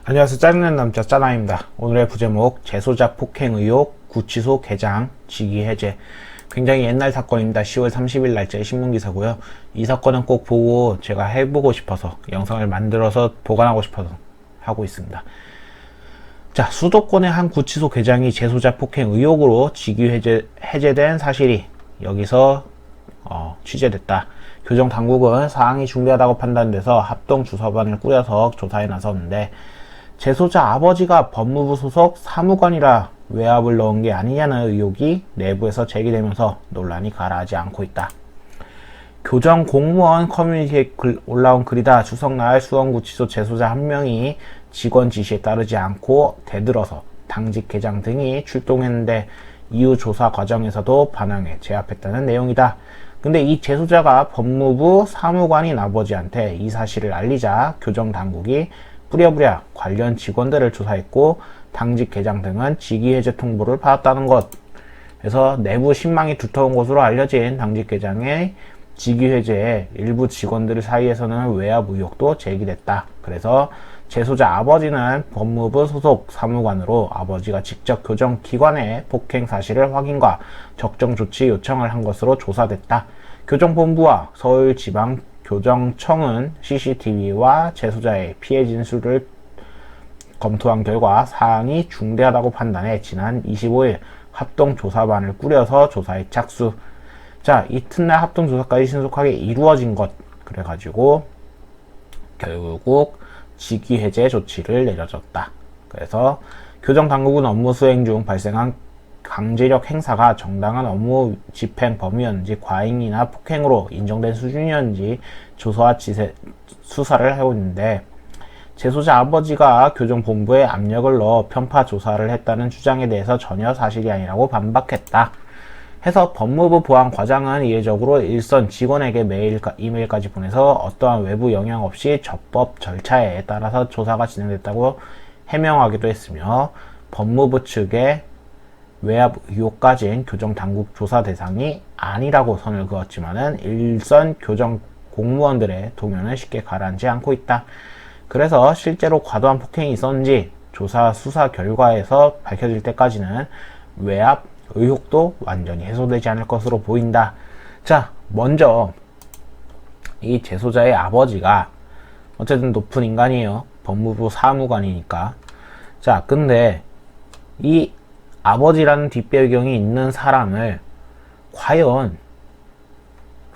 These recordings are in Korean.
안녕하세요. 짜증낸 남자 짜나입니다. 오늘의 부제목 재소자 폭행 의혹 구치소 개장 직위 해제. 굉장히 옛날 사건입니다. 10월 30일 날짜의 신문기사고요. 이 사건은 꼭 보고 제가 해보고 싶어서 영상을 만들어서 보관하고 싶어서 하고 있습니다. 자, 수도권의 한 구치소 개장이 재소자 폭행 의혹으로 직위 해제된 사실이 여기서 취재됐다. 교정당국은 사항이 중대하다고 판단돼서 합동조사반을 꾸려서 조사에 나섰는데, 재소자 아버지가 법무부 소속 사무관이라 외압을 넣은 게 아니냐는 의혹이 내부에서 제기되면서 논란이 가라앉지 않고 있다. 교정 공무원 커뮤니티에 올라온 글이다. 추석날 수원구치소 재소자 한 명이 직원 지시에 따르지 않고 대들어서 당직 계장 등이 출동했는데 이후 조사 과정에서도 반항에 제압했다는 내용이다. 근데 이 재소자가 법무부 사무관인 아버지한테 이 사실을 알리자 교정당국이 부랴부랴 관련 직원들을 조사했고 당직 계장 등은 직위 해제 통보를 받았다는 것. 그래서 내부 신망이 두터운 것으로 알려진 당직 계장의 직위 해제에 일부 직원들 사이에서는 외압 의혹도 제기됐다. 그래서 재소자 아버지는 법무부 소속 사무관으로 아버지가 직접 교정기관의 폭행 사실을 확인과 적정 조치 요청을 한 것으로 조사됐다. 교정본부와 서울지방교정청은 CCTV와 재소자의 피해 진술을 검토한 결과 사항이 중대하다고 판단해 지난 25일 합동조사반을 꾸려서 조사에 착수. 자, 이튿날 합동조사까지 신속하게 이루어진 것. 그래가지고 결국 직위 해제 조치를 내려졌다. 그래서 교정당국은 업무 수행 중 발생한 강제력 행사가 정당한 업무 집행 범위였는지 과잉이나 폭행으로 인정된 수준이었는지 조사와 수사를 하고 있는데, 재소자 아버지가 교정본부에 압력을 넣어 편파 조사를 했다는 주장에 대해서 전혀 사실이 아니라고 반박했다. 해서 법무부 보안과장은 이례적으로 일선 직원에게 이메일까지 보내서 어떠한 외부 영향 없이 적법 절차에 따라서 조사가 진행됐다고 해명하기도 했으며, 법무부 측의 외압 의혹까지는 교정당국 조사 대상이 아니라고 선을 그었지만은 일선 교정 공무원들의 동요는 쉽게 가라앉지 않고 있다. 그래서 실제로 과도한 폭행이 있었는지 조사 수사 결과에서 밝혀질 때까지는 외압 의혹도 완전히 해소되지 않을 것으로 보인다. 자, 먼저 이 재소자의 아버지가 어쨌든 높은 인간이에요. 법무부 사무관이니까. 자, 근데 이 아버지라는 뒷배경이 있는 사람을 과연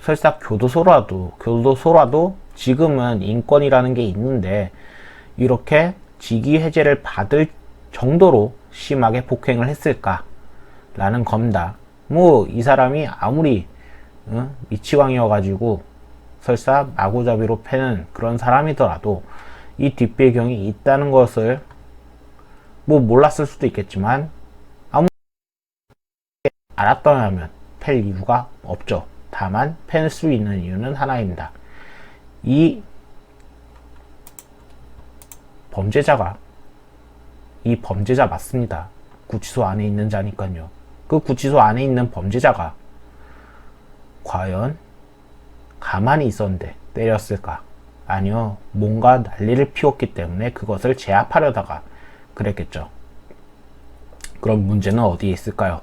설사 교도소라도 지금은 인권이라는 게 있는데 이렇게 직위 해제를 받을 정도로 심하게 폭행을 했을까 라는 겁니다. 뭐 이 사람이 아무리 미치광이어가지고 설사 마구잡이로 패는 그런 사람이더라도 이 뒷배경이 있다는 것을 뭐 몰랐을 수도 있겠지만 아무 알았더라면 팰 이유가 없죠. 다만 팰 수 있는 이유는 하나입니다. 이 범죄자 맞습니다. 구치소 안에 있는 자니까요. 그 구치소 안에 있는 범죄자가 과연 가만히 있었는데 때렸을까? 아니요, 뭔가 난리를 피웠기 때문에 그것을 제압하려다가 그랬겠죠. 그럼 문제는 어디에 있을까요?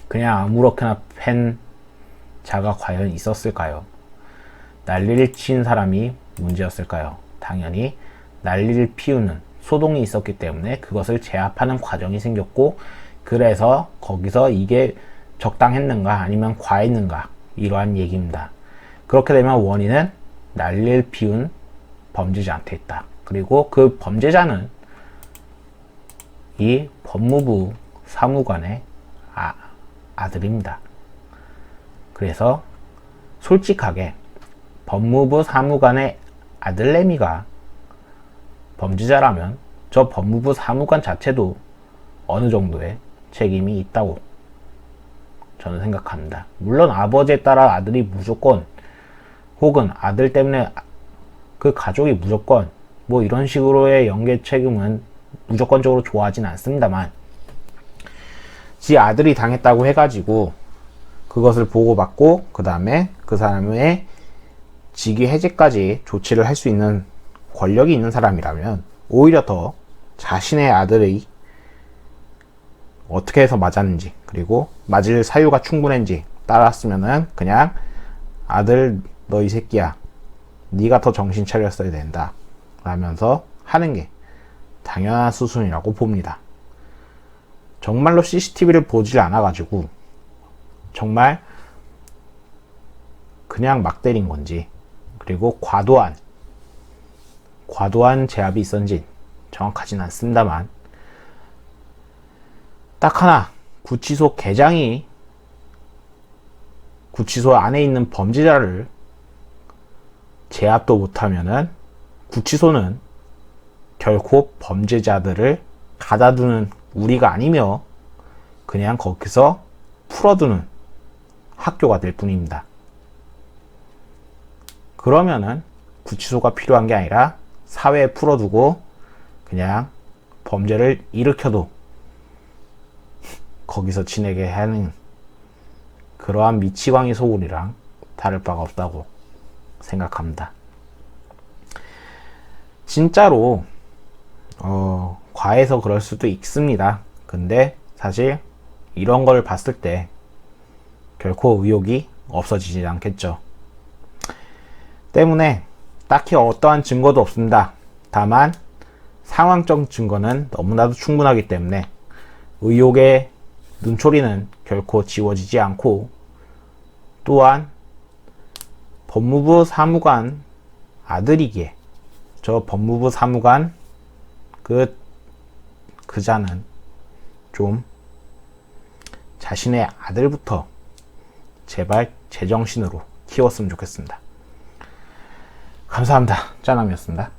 그냥 아무렇게나 팬 자가 과연 있었을까요? 난리를 친 사람이 문제였을까요? 당연히 난리를 피우는 소동이 있었기 때문에 그것을 제압하는 과정이 생겼고, 그래서 거기서 이게 적당했는가 아니면 과했는가 이러한 얘기입니다. 그렇게 되면 원인은 난리를 피운 범죄자한테 있다. 그리고 그 범죄자는 이 법무부 사무관의 아들입니다. 그래서 솔직하게 법무부 사무관의 아들내미가 범죄자라면 저 법무부 사무관 자체도 어느 정도의 책임이 있다고 저는 생각합니다. 물론 아버지에 따라 아들이 무조건, 혹은 아들 때문에 그 가족이 무조건 뭐 이런 식으로의 연계 책임은 무조건적으로 좋아하진 않습니다만, 지 아들이 당했다고 해가지고 그것을 보고받고 그 다음에 그 사람의 직위 해제까지 조치를 할 수 있는 권력이 있는 사람이라면 오히려 더 자신의 아들이 어떻게 해서 맞았는지, 그리고 맞을 사유가 충분한지 따랐으면은 그냥 아들 너 이 새끼야, 네가 더 정신 차렸어야 된다 라면서 하는 게 당연한 수순이라고 봅니다. 정말로 CCTV를 보질 않아 가지고 정말 그냥 막 때린 건지, 그리고 과도한 제압이 있었는지 정확하진 않습니다만, 딱 하나, 구치소 계장이 구치소 안에 있는 범죄자를 제압도 못하면은 구치소는 결코 범죄자들을 가다두는 우리가 아니며 그냥 거기서 풀어두는 학교가 될 뿐입니다. 그러면은 구치소가 필요한 게 아니라 사회에 풀어두고 그냥 범죄를 일으켜도 거기서 지내게 하는 그러한 미치광이 소굴이랑 다를 바가 없다고 생각합니다. 진짜로 과해서 그럴 수도 있습니다. 근데 사실 이런 걸 봤을 때 결코 의욕이 없어지지 않겠죠. 때문에 딱히 어떠한 증거도 없습니다. 다만 상황적 증거는 너무나도 충분하기 때문에 의혹의 눈초리는 결코 지워지지 않고, 또한 법무부 사무관 아들이기에 저 법무부 사무관 그자는 좀 자신의 아들부터 제발 제정신으로 키웠으면 좋겠습니다. 감사합니다. 짜남이었습니다.